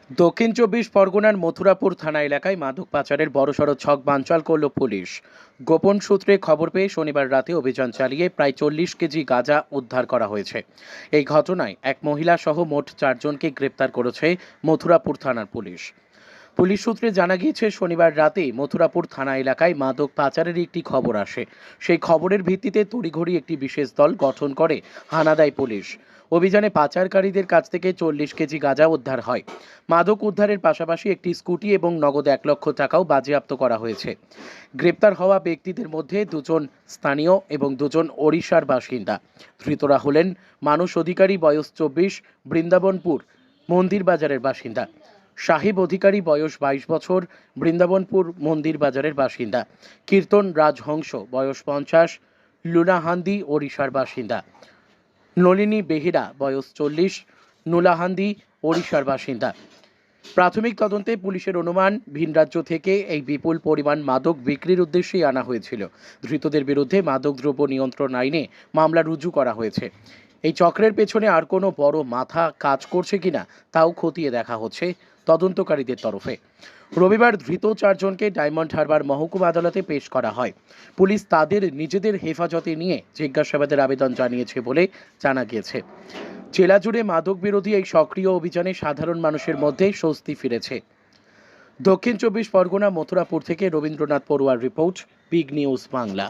দক্ষিণ চব্বিশ পরগনার মথুরাপুর থানা এলাকায় মাদক পাচারের বড়সড় ছক বানচাল করল পুলিশ। গোপন সূত্রে খবর পেয়ে শনিবার রাতে অভিযান চালিয়ে প্রায় 40 কেজি গাঁজা উদ্ধার করা হয়েছে। এই ঘটনায় এক মহিলা সহ মোট 4জনকে গ্রেপ্তার করেছে মথুরাপুর থানার পুলিশ। পুলিশ সূত্রে জানা গিয়েছে, শনিবার রাতে মথুরাপুর থানা এলাকায় মাদক পাচারের একটি খবর আসে। সেই খবরের ভিত্তিতে তড়িঘড়ি একটি বিশেষ দল গঠন করে হানা দেয় পুলিশ। অভিযানে পাচারকারীদের কাছ থেকে 40 কেজি গাঁজা উদ্ধার হয়। মাদক উদ্ধারের পাশাপাশি একটি স্কুটি এবং নগদ 1 লক্ষ টাকাও বাজেয়াপ্ত করা হয়েছে। গ্রেপ্তার হওয়া ব্যক্তিদের মধ্যে 2জন স্থানীয় এবং 2জন ওড়িশার বাসিন্দা। ধৃতরা হলেন মানুষ অধিকারী, বয়স 24, বৃন্দাবনপুর মন্দির বাজারের বাসিন্দা; সাহিব অধিকারী, বয়স 22 বছর, বৃন্দাবনপুর মন্দির বাজারের বাসিন্দা; কীর্তন রাজহংস, বয়স 50, লুনাহান্দি ওড়িশার বাসিন্দা; নলিনী বেহেরা, বয়স 40, নুলাহান্দি ওড়িশার বাসিন্দা। প্রাথমিক তদন্তে পুলিশের অনুমান, ভিন রাজ্য থেকে এই বিপুল পরিমাণ মাদক বিক্রির উদ্দেশ্যেই আনা হয়েছিল। ধৃতদের বিরুদ্ধে মাদকদ্রব্য নিয়ন্ত্রণ আইনে মামলা রুজু করা হয়েছে। এই চক্রের পেছনে আর কোনো বড় মাথা কাজ করছে কিনা তাও খতিয়ে দেখা হচ্ছে তদন্তকারীদের তরফে। রবিবার ধৃত 4জনকে ডায়মন্ড হারবার মহকুমা আদালতে পেশ করা হয়। পুলিশ তাদের নিজেদের হেফাজতে নিয়ে জিজ্ঞাসাবাদের আবেদন জানিয়েছে বলে জানা গিয়েছে। জেলা জুড়ে মাদক বিরোধী এই সক্রিয় অভিযানে সাধারণ মানুষের মধ্যে স্বস্তি ফিরেছে। দক্ষিণ চব্বিশ পরগনা মথুরাপুর থেকে রবীন্দ্রনাথ পড়ুয়ার রিপোর্ট, বিগ নিউজ বাংলা।